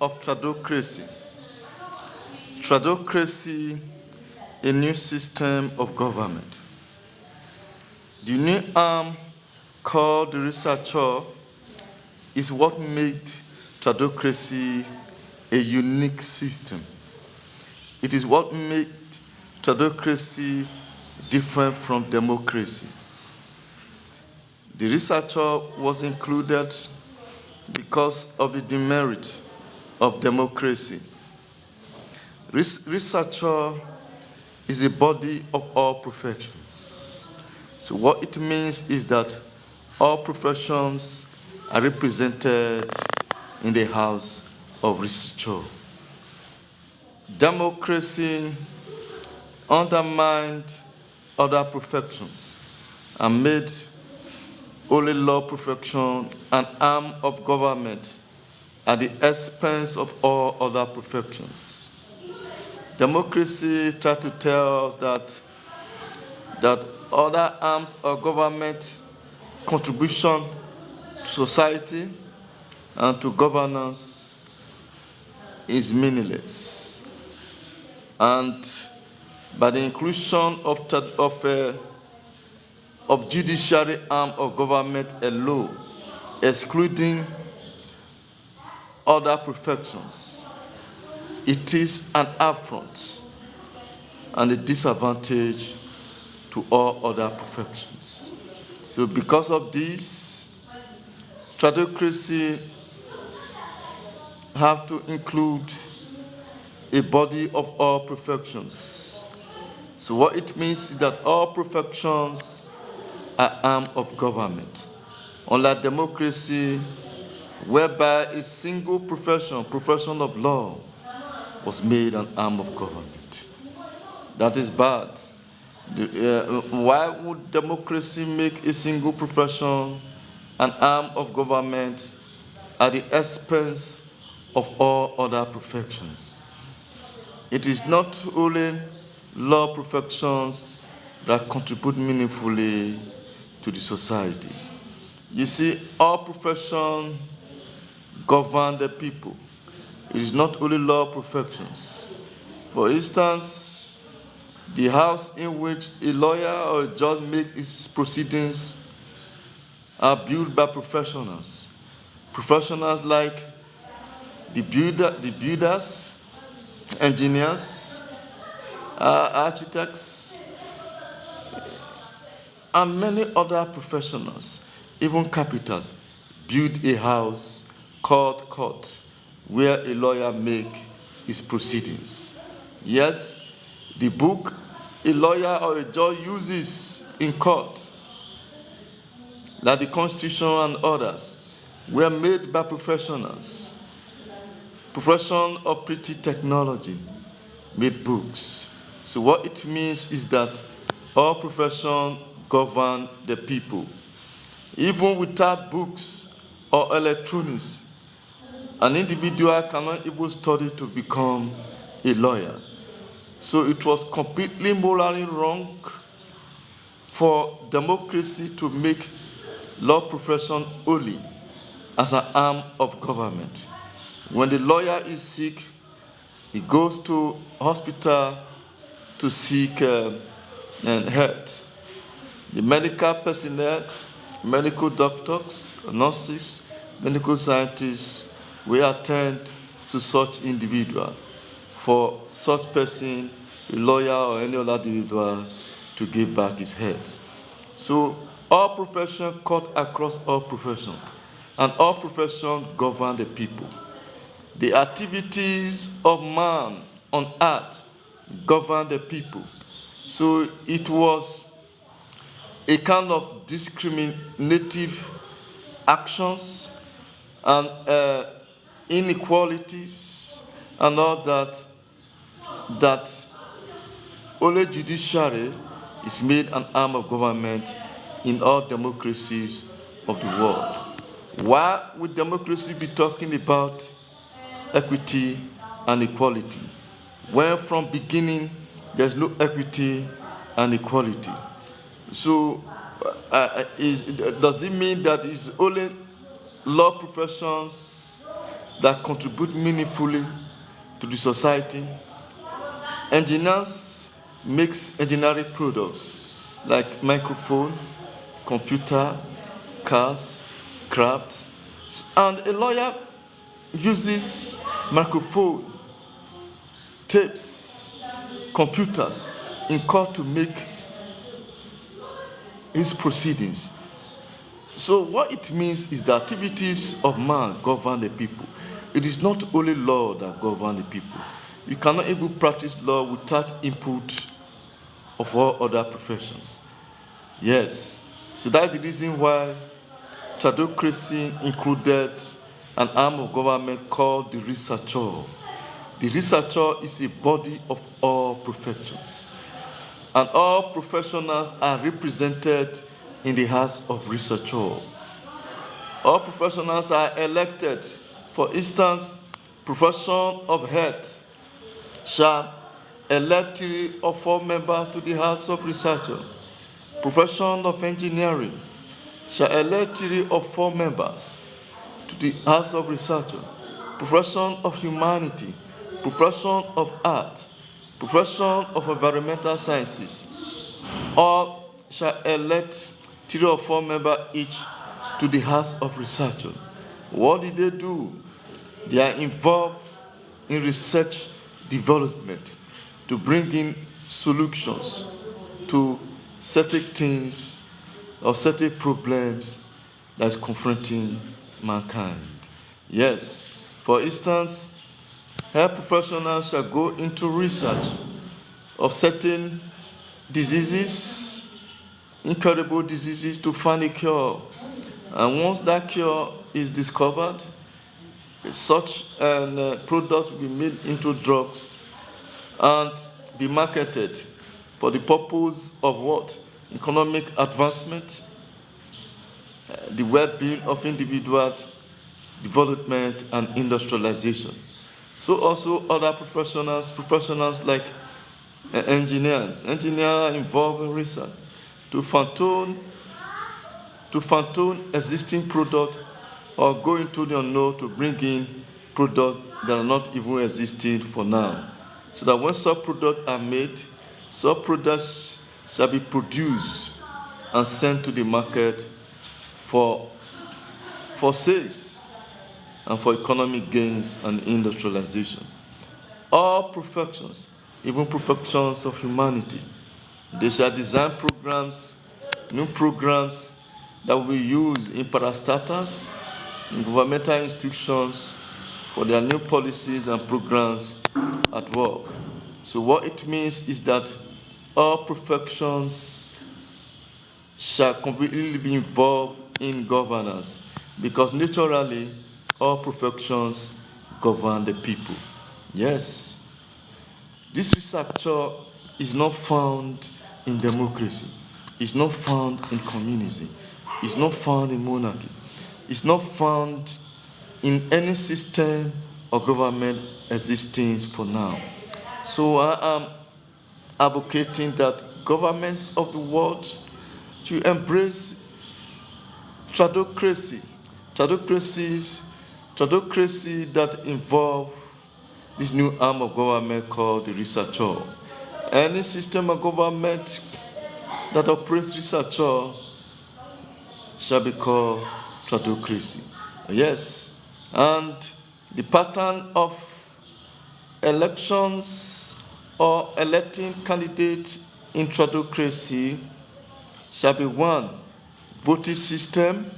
of Tradocracy. Tradocracy, a new system of government. The new arm called the Researchure is what made Tradocracy a unique system. It is what made Tradocracy different from democracy. The Researchure was included because of the demerit of democracy. Researchure is a body of all professions. So what it means is that all professions are represented in the House of Researchure. Democracy undermined other professions and made only law profession an arm of government at the expense of all other professions. Democracy tried to tell us that other arms of government contribution to society and to governance is meaningless. And by the inclusion of judiciary arm of government alone, excluding other professions, it is an affront and a disadvantage to all other professions. So because of this, Tradocracy have to include a body of all professions. So what it means is that all professions are arm of government. Unlike democracy, whereby a single profession of law, was made an arm of government. That is bad. Why would democracy make a single profession an arm of government at the expense of all other professions? It is not only law professions that contribute meaningfully to the society. You see, all professions govern the people. It is not only law professions. For instance, the house in which a lawyer or a judge makes his proceedings are built by professionals. Professionals like the builders, engineers, architects, and many other professionals, even carpenters, build a house called court, where a lawyer makes his proceedings. Yes, the book a lawyer or a judge uses in court, like the Constitution and others, were made by professionals. Profession of pretty technology made books. So what it means is that all professions govern the people. Even without books or electronics, an individual cannot even study to become a lawyer. So it was completely morally wrong for democracy to make law profession only as an arm of government. When the lawyer is sick, he goes to hospital to seek help. The medical personnel, medical doctors, nurses, medical scientists will attend to such individual. For such person, a lawyer or any other individual, to give back his health. So all professions cut across all professions, and all professions govern the people. The activities of man on earth govern the people. So it was a kind of discriminative actions and inequalities and all that only judiciary is made an arm of government in all democracies of the world. Why would democracy be talking about equity and equality when from beginning there's no equity and equality? So does it mean that it's only law professions that contribute meaningfully to the society. Engineers make engineering products like microphone, computer, cars, crafts, and a lawyer uses microphone, tapes, computers in court to make his proceedings. So what it means is the activities of man govern the people. It is not only law that govern the people. You cannot even practice law without input of all other professions. Yes, so that's the reason why Tradocracy included an arm of government called the Researchure. The Researchure is a body of all professions, and all professionals are represented in the House of Researchure. All professionals are elected. For instance, profession of health shall elect 3 or 4 members to the House of Researchure. Profession of engineering shall elect 3 or 4 members to the House of Researchure. Profession of humanity, profession of art, profession of environmental sciences, all shall elect 3 or 4 members each to the House of Research. What did they do? They are involved in research development to bring in solutions to certain things or certain problems that's confronting mankind. Yes, for instance, health professionals shall go into research of certain diseases, incurable diseases, to find a cure. And once that cure is discovered, such a product will be made into drugs and be marketed for the purpose of what? Economic advancement, the well-being of individuals, development, and industrialization. So also other professionals like engineers are involved in research to fine-tune existing product or go into the unknown to bring in products that are not even existing for now. So that when such products are made, such products shall be produced and sent to the market for sales and for economic gains and industrialization. All professions, even professions of humanity, they shall design programs, new programs that will be used in parastatals, in governmental institutions for their new policies and programs at work. So what it means is that all professions shall completely be involved in governance, because naturally all professions govern the people. Yes, this researcher is not found in democracy, it's not found in communism, it's not found in monarchy, it's not found in any system or government existing for now. So I am advocating that governments of the world to embrace Tradocracy that involve this new arm of government called the Researchure. Any system of government that operates Researchure shall be called Tradocracy. Yes, and the pattern of elections or electing candidates in Tradocracy shall be 1, voting system,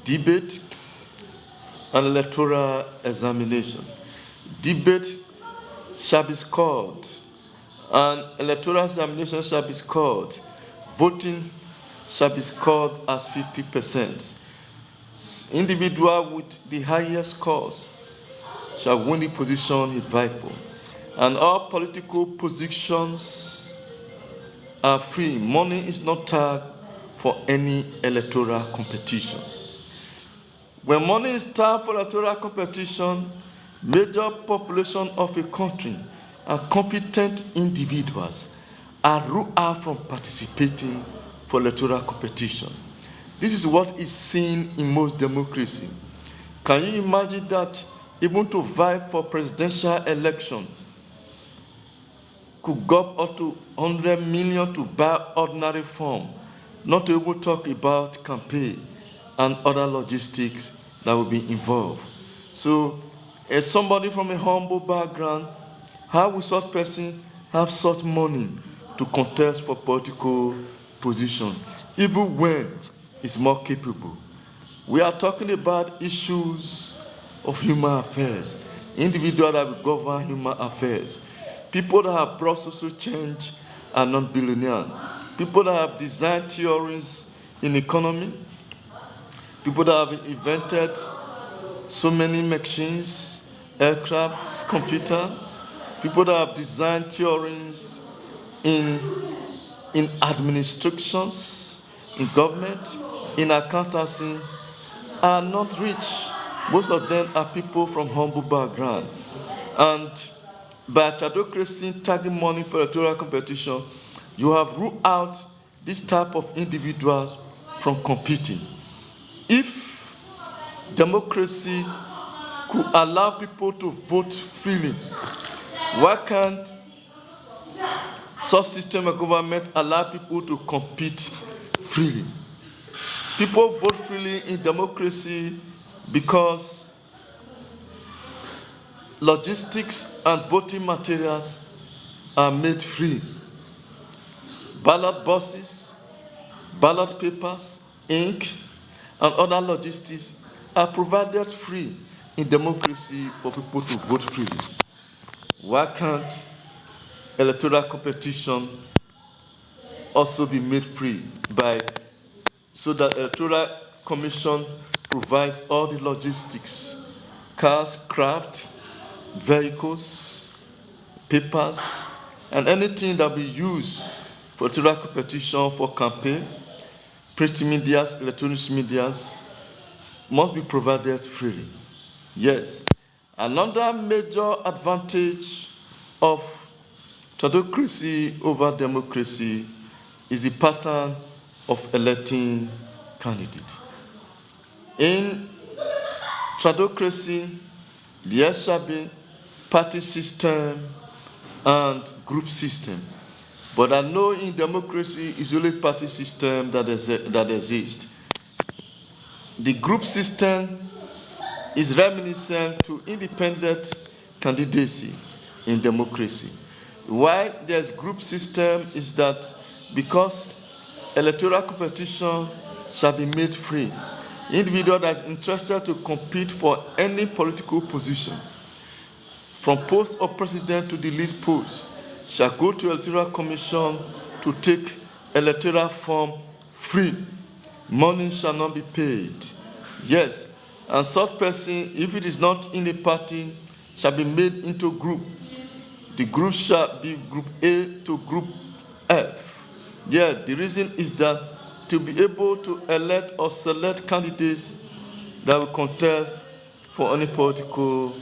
debate, and electoral examination. Debate shall be scored, and electoral examination shall be scored. Voting shall be scored as 50%. Individual with the highest scores shall win the position he vied for. And all political positions are free. Money is not tagged for any electoral competition. When money is tagged for electoral competition, major population of a country and competent individuals are ruled out from participating for electoral competition. This is what is seen in most democracy. Can you imagine that even to vie for presidential election could go up to 100 million to buy ordinary form, not to even talk about campaign and other logistics that will be involved. So, as somebody from a humble background, how will such person have such money to contest for political position, even when it's more capable? We are talking about issues of human affairs, individuals that will govern human affairs, people that have brought social change are not billionaires, people that have designed theories in economy, people that have invented so many machines, aircrafts, computer, people that have designed theories in administrations, in government, in accountancy, are not rich. Most of them are people from humble background. And by Tradocracy tagging money for electoral competition, you have ruled out this type of individuals from competing. If democracy could allow people to vote freely, why can't such system of government allow people to compete freely? People vote freely in democracy because logistics and voting materials are made free. Ballot boxes, ballot papers, ink, and other logistics are provided free in democracy for people to vote freely. Why can't electoral competition also be made free so that electoral commission provides all the logistics, cars, craft, vehicles, papers, and anything that we use for electoral competition for campaign, print medias, electronic medias, must be provided freely. Yes. Another major advantage of Tradocracy over democracy is the pattern of electing candidates. In Tradocracy, there shall be party system and group system. But I know in democracy it's only party system that exists. The group system is reminiscent to independent candidacy in democracy. Why there's group system is that because electoral competition shall be made free. Individual that is interested to compete for any political position, from post of president to the least post, shall go to electoral commission to take electoral form free. Money shall not be paid. Yes, and such person, if it is not in a party, shall be made into group. The group shall be group A to group F. Yeah, the reason is that to be able to elect or select candidates that will contest for any political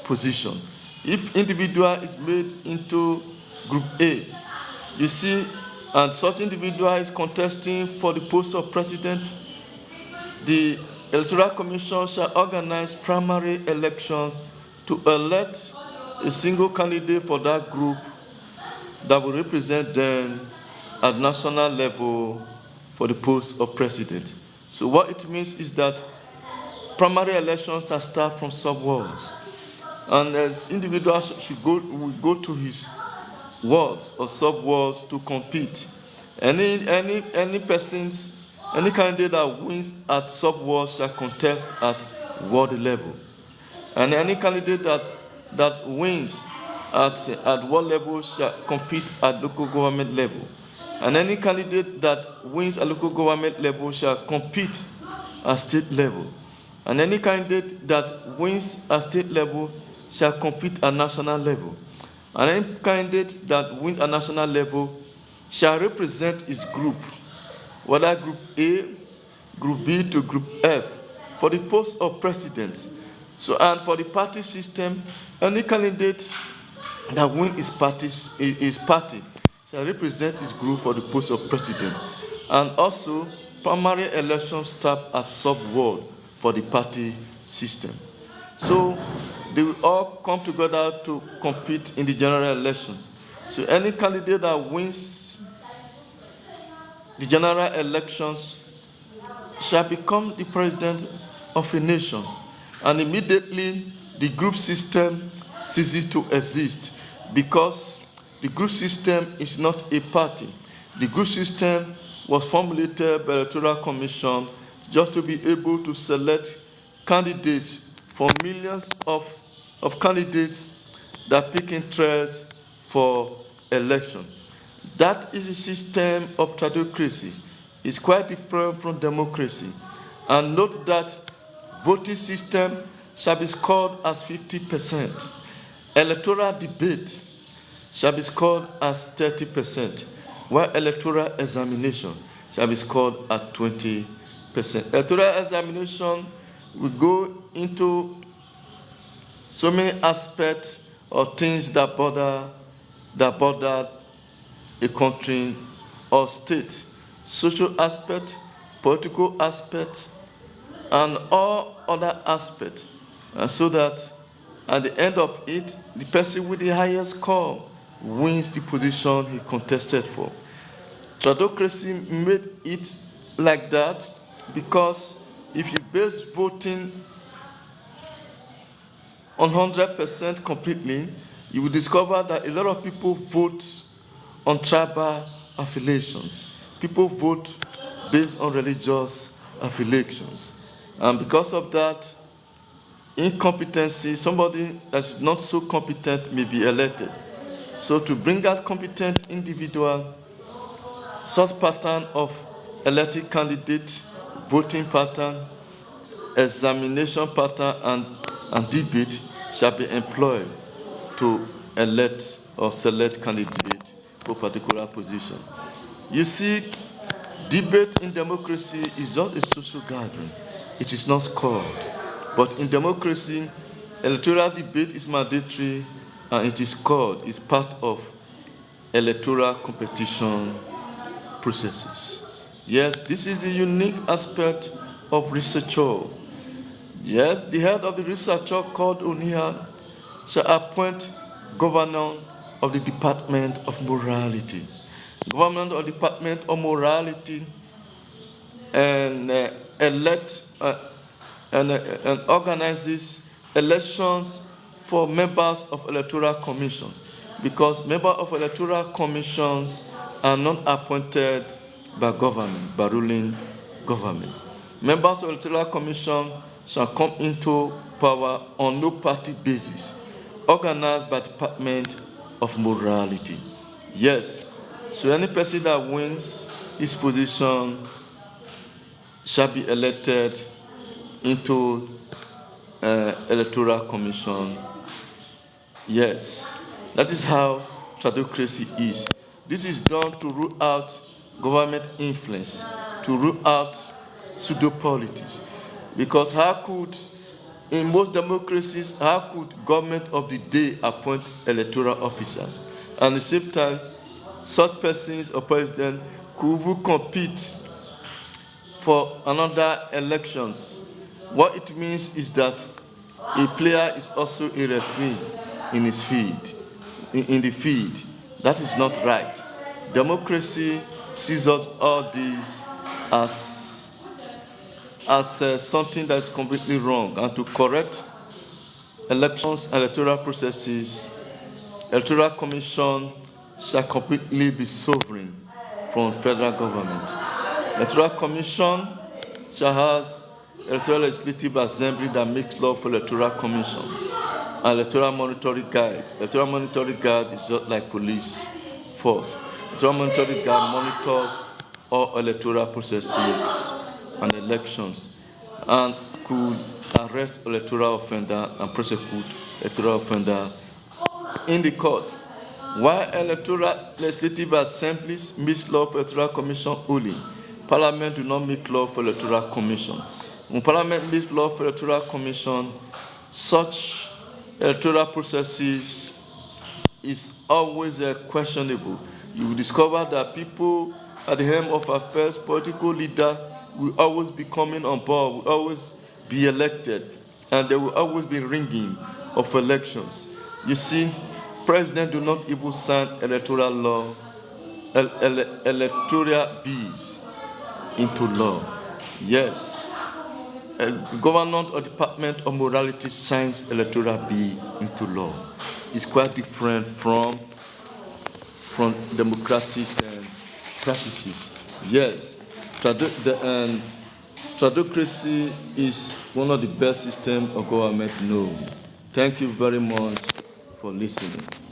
position. If individual is made into group A, you see, and such individual is contesting for the post of president, the Electoral Commission shall organize primary elections to elect a single candidate for that group that will represent them at national level for the post of president. So what it means is that primary elections are start from sub-wards. And as individuals will go to his wards or sub-wards to compete. Any candidate that wins at sub-ward shall contest at ward level. And any candidate that wins at ward level shall compete at local government level. And any candidate that wins at local government level shall compete at state level. And any candidate that wins at state level shall compete at national level. And any candidate that wins at national level shall represent his group, whether group A, group B to group F, for the post of president. So, and for the party system, any candidate that wins his party shall represent his group for the post of president. And also, primary elections start at sub-ward for the party system. So they will all come together to compete in the general elections. So any candidate that wins the general elections shall become the president of a nation. And immediately the group system ceases to exist, because the group system is not a party. The group system was formulated by the Electoral Commission just to be able to select candidates from millions of candidates that pick interest for election. That is a system of Tradocracy. It's quite different from democracy. And note that voting system shall be scored as 50%. Electoral debate shall be scored as 30%, while electoral examination shall be scored at 20%. Electoral examination will go into so many aspects or things that bother a country or state: social aspect, political aspect, and all other aspects, so that at the end of it, the person with the highest score wins the position he contested for. Tradocracy made it like that because if you base voting on 100% completely, you will discover that a lot of people vote on tribal affiliations. People vote based on religious affiliations. And because of that, incompetency, somebody that's not so competent may be elected. So to bring out competent individual, such pattern of elected candidate, voting pattern, examination pattern, and debate shall be employed to elect or select candidate for particular position. You see, debate in democracy is just a social gathering. It is not scored. But in democracy, electoral debate is mandatory and it is scored. It's part of electoral competition processes. Yes, this is the unique aspect of Researchure. Yes, the head of the Researchure, called Oniha, shall appoint governor of the Department of Morality. Government of the Department of Morality and elect and organizes elections for members of electoral commissions, because members of electoral commissions are not appointed by government, by ruling government. Members of electoral commission shall come into power on no party basis, organized by the Department of Morality. Yes, so any person that wins his position shall be elected into electoral commission. Yes, that is how Tradocracy is. This is done to root out government influence, to root out pseudo-politics. Because in most democracies, how could government of the day appoint electoral officers? And at the same time, such persons or president could compete for another elections. What it means is that a player is also a referee in his field, in the field. That is not right. Democracy sees all these as something that is completely wrong, and to correct elections, electoral processes, electoral commission shall completely be sovereign from federal government. Electoral commission shall have electoral legislative assembly that makes law for electoral commission, and electoral monitoring guide. Electoral monitoring guide is just like police force. Electoral monitoring guide monitors all electoral processes and elections, and could arrest electoral offender and prosecute electoral offender in the court. While electoral legislative assemblies make law for electoral commission only, Parliament do not make law for electoral commission. When Parliament makes law for electoral commission, such electoral processes is always questionable. You will discover that people at the helm of affairs, political leader, will always be coming on board, will always be elected and there will always be ringing of elections. You see, presidents do not even sign electoral law, electoral bills into law. Yes, a government or department of morality signs electoral bill into law. It's quite different from democratic practices. Yes, Tradocracy is one of the best systems of government known. Thank you very much for listening.